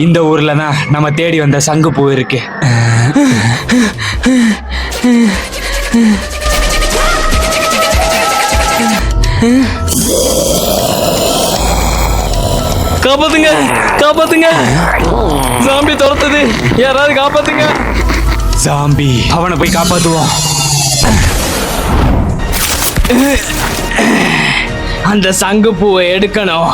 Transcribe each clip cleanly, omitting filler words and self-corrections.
இந்த ஊர்ல தான் நம்ம தேடி வந்த சங்கு பூ இருக்கு. காப்பாத்துங்க, காப்பாத்துங்க, ஜாம்பி துரத்துது, யாராவது காப்பாத்துங்க. ஜாம்பி, அவனை போய் காப்பாத்துவோம். அந்த சங்கு பூவை எடுக்கணும்.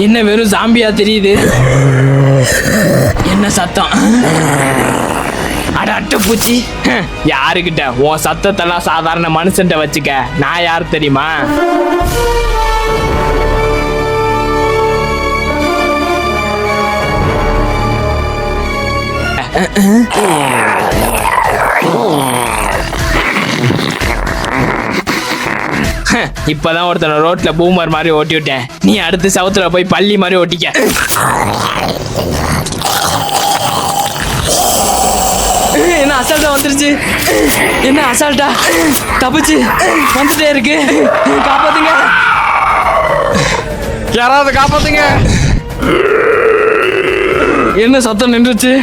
என்ன வெறும் ஜாம்பியா தெரியுது? என்ன சத்தம்? அட அட்டைப்பூச்சி, யாருக்கிட்ட உன் சத்தத்தெல்லாம் சாதாரண மனுஷன்ட்ட வச்சுக்க. நான் யார் தெரியுமா? இப்பதான் ஒருத்தனை ரோட்ல பூமர் மாதிரி ஓட்டி விட்டேன். நீ அடுத்து சவுத்துல போய் பள்ளி மாதிரி ஓட்டிக்க. என்ன அசால்ட்டா வந்துருச்சு? என்ன அசால்ட்டா தப்பிச்சு வந்துட்டே இருக்கு. காப்பாத்துங்க, யாராவது காப்பாத்துங்க. என்ன சத்தம் நின்றுச்சு?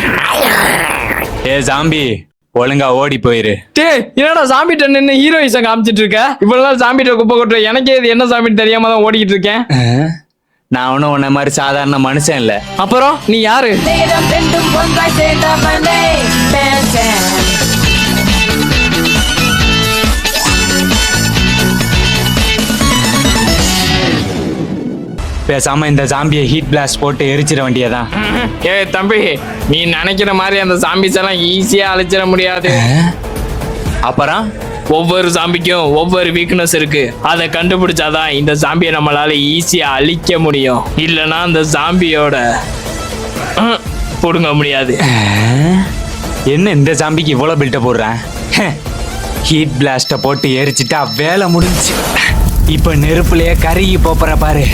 ஏ ஜாம்பி, ஒழுங்கா ஓடி போயிரு. டேய், என்னடா ஜாம்பிட்ட நின்னு ஹீரோயிசம் காமிச்சிட்டு இருக்க? இவ்வளவு நாள் ஜாம்பிட்ட குப்பை கொட்டுற எனக்கே இது என்ன ஜாம்பின்னு தெரியாம தான் ஓடிக்கிட்டு இருக்கேன். நான் ஒன்னும் உன்ன மாதிரி சாதாரண மனுஷன் இல்ல. அப்புறம் நீ யாரு? பேசாம இந்த ஜாம்பியை ஹீட் பிளாஸ்ட் போட்டு எரிச்சிட வேண்டியதான். ஏய் தம்பி, நீ நினைக்கிற மாதிரி அந்த ஜாம்பிஸ் எல்லாம் ஈஸியா அழிச்சிட முடியாது. அப்புறம் ஒவ்வொரு ஜாம்பிக்கும் ஒவ்வொரு வீக்னஸ் இருக்கு. அதை கண்டுபிடிச்சாதான் இந்த ஜாம்பியை நம்மளால ஈஸியா அழிக்க முடியும். இல்லைன்னா அந்த ஜாம்பியோட புடுங்க முடியாது. என்ன இந்த ஜாம்பிக்கு இவ்வளவு பில்ட்ட போடுறேன்? ஹீட் பிளாஸ்ட போட்டு எரிச்சிட்டா வேலை முடிஞ்சு. இப்ப நெருப்புலயே கருகி போற பாரு.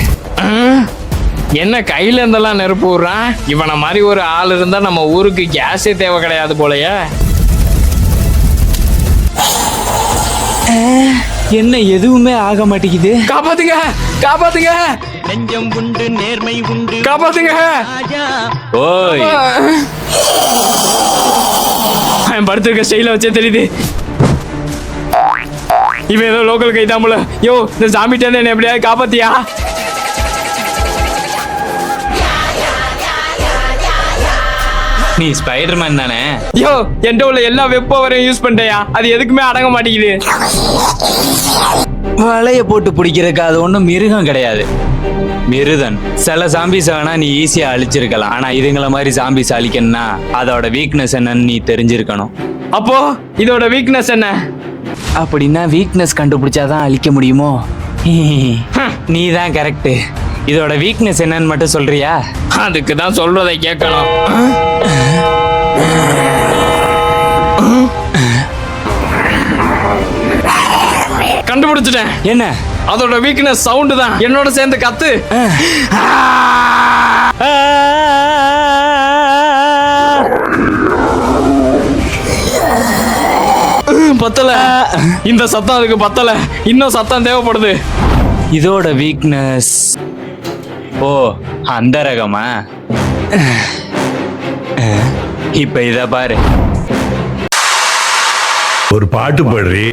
என்ன கையில இருந்தெல்லாம் நெருப்பு விடுறான்? இவனை மாதிரி ஒரு ஆள் இருந்தா நம்ம ஊருக்கு கேஸே தேவை கிடையாது போலயே. என்ன எதுவுமே ஆக மாட்டேங்குது? காப்பாத்துங்க, காப்பாத்துங்க, நெஞ்சம் உண்டு நேர்மை உண்டு, காப்பாத்துங்க. ஓய், படுத்திருக்க ஸ்டைல வச்சே தெரியுது. இவன் ஏதோ லோக்கல் கைதான் போல. யோ, இந்த ஜாம்பிட்ட இருந்து என்ன எப்படியாவது காப்பாத்தியா? நீ ஸ்பைடர்மேன் தானே? யோ, என்கிட்ட உள்ள எல்லா வெப் பவரையும் யூஸ் பண்ணிட்டயா? அது எதுக்குமே அடங்க மாட்டேங்குது. வலைய போட்டு பிடிக்கிறதுக்கு அது ஒன்றும் மிருகம் கிடையாது, மிருதன். சில ஜாம்பிஸ் வேணா நீ ஈஸியா அழிச்சிருக்கலாம். ஆனா இதுங்கள மாதிரி ஜாம்பிஸ் அழிக்கணும்னா அதோட வீக்னஸ் என்னன்னு நீ தெரிஞ்சிருக்கணும். அப்போ இதோட வீக்னஸ் என்ன? அப்படின்னா வீக்னஸ் கண்டுபிடிச்சாதான் அழிக்க முடியுமோ? நீ தான் கரெக்ட். இதோட வீக்னஸ் என்னன்னு மட்டும் சொல்றியா? அதுக்கு தான் சொல்றதை கேட்கணும். கண்டுபிடிச்சிட்டேன். என்ன? அதோட வீக்னஸ் சவுண்ட் தான். என்னோட சேர்ந்து கத்து. பத்தல, இந்த சத்தம் அதுக்கு பத்தல. இன்னும் சத்தம் தேவைப்படுது. இதோட வீக்னஸ், ஓ அந்த ரகமா? இப்ப இத பாரு. ஒரு பாட்டு பாடுறே.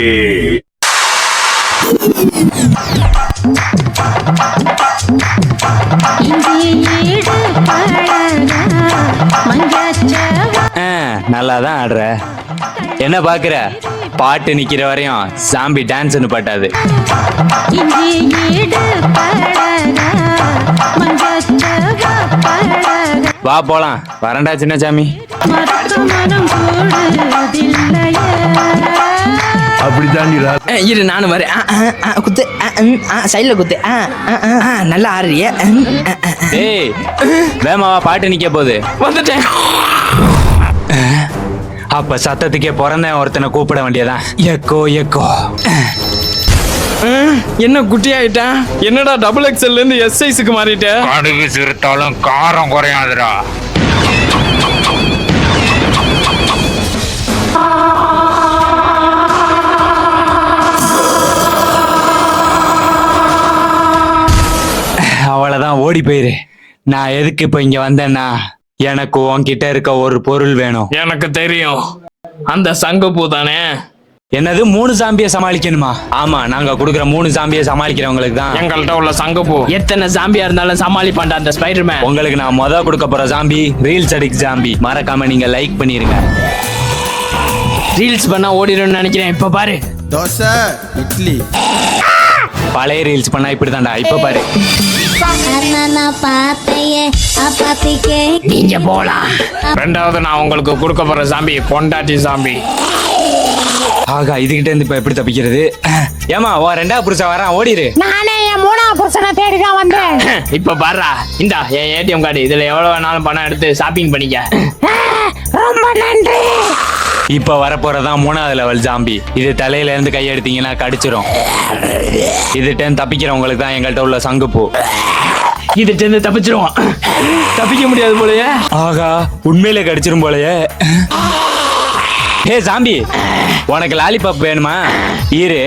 நல்லாதான் ஆடுற. என்ன பாக்குற? பாட்டு நிக்கிற வரையும் சாம்பி டான்ஸ்னு பாட்டாது. வா போலாம். வரண்டா சின்ன சாமி. அப்படித்தான் இரு, நானும் வரேன். குத்து, சைட்ல குத்து. நல்லா ஆடுறிய. ஏய், வேமாவா, பாட்டு நிக்க போகுது. வந்துட்டேன். அப்ப சத்தத்துக்கே பிறந்த ஒருத்தனை கூப்பிட வேண்டியதான். Echo echo. என்ன குட்டி ஆயிட்டேன்? என்னடா டபுள் எக்ஸ்எல்ல இருந்து எஸ் சைஸுக்கு மாறிட்டேன்? கடுகு சிறுத்தாலும் காரம் குறையாதுடா. அவ்வளவுதான், ஓடி போயிரு. நான் எதுக்கு இப்ப இங்க வந்தேன்னா எனக்கு உன்கிட்ட இருக்க ஒரு பொருள் வேணும். எனக்கு தெரியும், அந்த சங்குப்பூ தானே. என்னது 3 ஜாம்பியை சமாளிக்கணுமா? ஆமா, நாங்க கொடுக்குற 3 ஜாம்பியை சமாளிக்கிறவங்களுக்கு தான். எங்கள்கிட்ட உள்ள சங்குப்பூ எத்தனை ஜாம்பியா இருந்தாலும் சமாளிப்பான்டா அந்த ஸ்பைடர்மேன். உங்களுக்கு நான் கொடுக்க போற ஜாம்பி ரீல்ஸ் அடிக் ஜாம்பி. மறக்காம நீங்க லைக் பண்ணிருங்க. ரீல்ஸ் பண்ணா ஓடிடும்னு நினைக்கிறேன். இப்ப பாரு, தோசை இட்லி. பழைய ரீல்ஸ் பண்ணா இப்படிதான்டா. இப்ப பாரு, நீங்க போலாம். ரெண்டாவது நான் உங்களுக்கு கொடுக்க போற ஜாம்பி பொண்டாட்டி ஜாம்பி. ஆகா, இதுகிட்ட இருந்து இப்ப எப்படி தப்பிக்கிறது? ஏமா ஓ 2வது புருஷன் வரான், ஓடிரு. நானே என் 3வது புருஷனை தேடிதான் வந்தேன். இப்ப பாருடா, இந்தா என் ஏடிஎம் கார்டு. இதுல எவ்வளவு வேணாலும் பணம் எடுத்து ஷாப்பிங் பண்ணிக்க. ரொம்ப நன்றி. இப்ப வரப்போறதான் 3வது லெவல் ஜாம்பி. இது தலையில இருந்து கை எடுத்தீங்கன்னா கடிச்சிரும். இதுட்ட இருந்து தப்பிக்கிறவங்களுக்கு தான் எங்கள்கிட்ட உள்ள சங்குப்பூ. இதுட்டு இருந்து தப்பிச்சிருவோம். தப்பிக்க முடியாது போலயே. ஆகா, உண்மையிலே கடிச்சிரும் போலயே. ஹே ஜாம்பி, உனக்கு லாலிபாப் வேணுமா? இரு.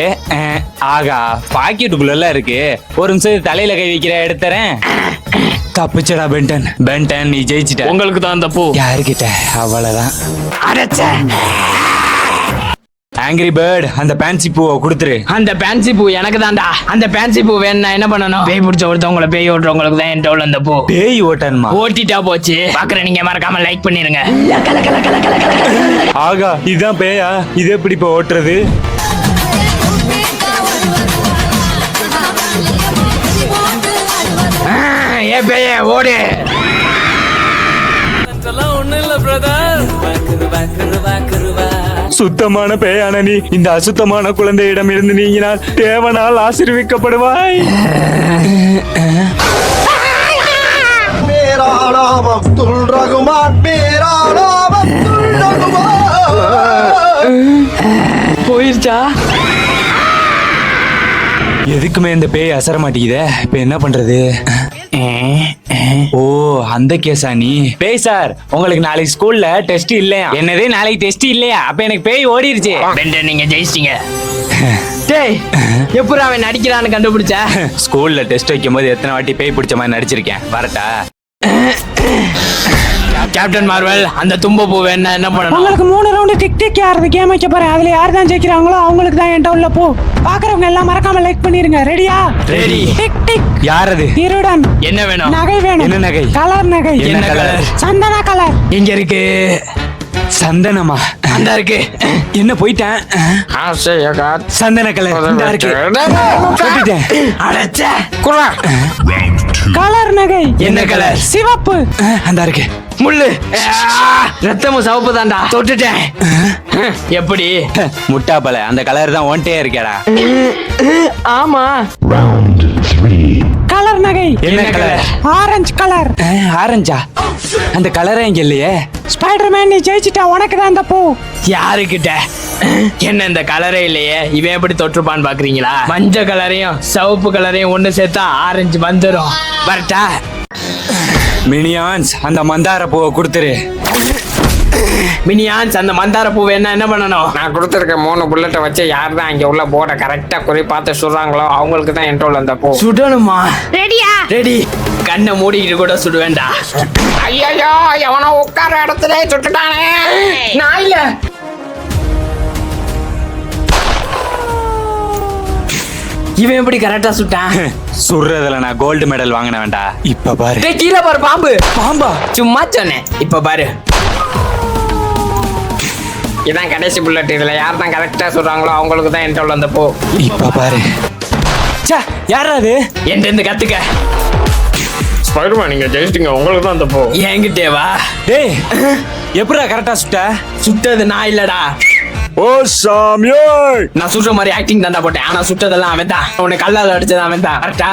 ஆகா, பாக்கெட்டுக்குள்ள இருக்கு. ஒரு நிமிஷம் தலையில கை வைக்கிற, எடுத்துறேன். தப்பிச்சடா பென்டன். பென்டன், நீ ஜெயிச்சிட்ட. உங்களுக்கு தான் அந்த பூ. யாருக்கிட்ட? அவ்வளவுதான். அடச்சே. ஆங்கிரி பேர்ட், அந்த பேன்சி பூவை கொடுத்துரு. அந்த பேன்சி பூ எனக்கு தான்டா. அந்த பேன்சி பூ வேணும்னா என்ன பண்ணணும்? பேய் பிடிச்ச ஒருத்தவங்களை பேய் ஓட்டுறவங்களுக்கு தான் என் டோல் அந்த பூ. பேய் ஓட்டன்மா? ஓட்டிட்டா போச்சு. பாக்குற நீங்க மறக்காம லைக் பண்ணிருங்க. ஆகா, இதுதான் பேயா? இது எப்படி இப்ப ஓட்டுறது? ஏ பேயே ஓடு. சுத்தமான பேயான நீ இந்த அசுத்தமான குழந்தையிடம் இருந்து நீங்கினால் தேவனால் ஆசீர்விக்கப்படுவாய். मेरा नाम अब्दुल रहमान, मेरा नाम अब्दुल रहमान. போயிருச்சா? எதுக்குமே இந்த பேய் அசர மாட்டேங்குதே. இப்ப என்ன பண்றது? ஓ, அந்த கேஸா நீ? பேய் சார், உங்களுக்கு நாளைக்கு ஸ்கூல்ல டெஸ்ட் இல்லையா? என்னது, நாளைக்கு டெஸ்ட் இல்லையா? அப்ப எனக்கு பேய் ஓடிருச்சு. பெண்ட நீங்க ஜெயிச்சிட்டீங்க. டேய், எப்படி அவன் நடிக்கிறான்னு கண்டுபிடிச்ச? ஸ்கூல்ல டெஸ்ட் வைக்கும் போது எத்தனை வாட்டி பேய் பிடிச்ச மாதிரி நடிச்சிருக்கேன். வரட்டா? கேப்டன் மார்வல், அந்த தும்ப பூ வேணா என்ன பண்ணணும்? உங்களுக்கு 3 ரவுண்டு டிக் டிக் யாரது கேம் வைக்க போறேன். அதுல யார் தான் ஜெயிக்கிறாங்களோ அவங்களுக்கு தான் என்கிட்ட உள்ள பூ. பாக்குறவங்க எல்லாம் மறக்காம லைக் பண்ணிருங்க. ரெடியா? ரெடி. Tick tick. யார் அது? திருடன். என்ன வேணும்? நகை வேணும். என்ன நகை? கலர் நகை. என்ன கலர்? சந்தன கலர். எங்க இருக்கு? சந்தனமா? அந்த இருக்கு. என்ன போயிட்டேன்? சந்தன கலர் இந்தா இருக்கு. போட்டுட்டேன். அடச்சே. குறா. கலர் நகை. என்ன கலர்? சிவப்பு. அந்த இருக்கு. முள்ளு. ரத்தமும் சிவப்பு தான்டா. தொட்டுட்டேன். எப்படி? முட்டாப்பல, அந்த கலர் தான் ஒன்ட்டே இருக்கேடா. ஆமா. கலர் நகை. என்ன கலர்? Orange colour. ஆரஞ்சா? அந்த கலரே இங்க இல்லையே. ஸ்பைடர்மேன், நீ ஜெயிச்சிட்ட. உனக்கு தான் அந்த பூ. யாருக்கிட்ட? என்ன இந்த கலரே இல்லையே, இவன் எப்படி தொற்றுப்பான்னு பாக்குறீங்களா? மஞ்சள் கலரையும் சிவப்பு கலரையும் ஒண்ணு சேர்த்தா ஆரஞ்சு வந்துடும். வரட்டா? மினியான்ஸ், அந்த மந்தார பூவை கொடுத்துரு. மினியான்ஸ், அந்த மந்தார பூ என்ன பண்ணணும்? நான் கொடுத்துருக்க 3 புல்லட்டை வச்சு யார் தான் இங்க உள்ள போர்டை கரெக்டா குறி பார்த்து சுடுறாங்களோ அவங்களுக்கு தான் என்ட்ரோல் அந்த பூ. சுடணுமா? ரெடியா? ரெடி. கண்ணை மூடிக்கிட்டு கூட சுடுவேண்டா. ஐயோ, எவனோ உட்கார இடத்துல சுட்டுட்டானே. நான் இல்ல. இவன் எப்படி கரெக்டா சுட்டான்? சுடுறதுல நான் கோல்டு மெடல் வாங்கின வேண்டா. இப்ப பாரு. டேய், கீழே பாரு, பாம்பு. பாம்பா? சும்மா சொன்னேன். இப்ப பாரு, இதான் கடைசி புல்லட். இதுல யார் தான் கரெக்டா சொல்றாங்களோ அவங்களுக்கு தான் என்ட்ரோல் அந்த பூ. இப்ப பாரு. ச்சே, யாரா அது? என்கிட்ட கத்துக்க. ஸ்பைடர்மேன், நீங்க ஜெயிச்சிட்டீங்க. உங்களுக்கு தான் அந்த பூ. என்கிட்டே வா. டேய், எப்படிடா கரெக்டா சுட்ட? சுட்டது நான் இல்லடா. ஓ சாமியே, நான் சுடுற மாதிரி ஆக்டிங் தான்டா போட்டேன். ஆனா சுட்டதெல்லாம் அவன் தான். உன்னை கல்லால அடிச்சது அவன் தான். கரெக்டா?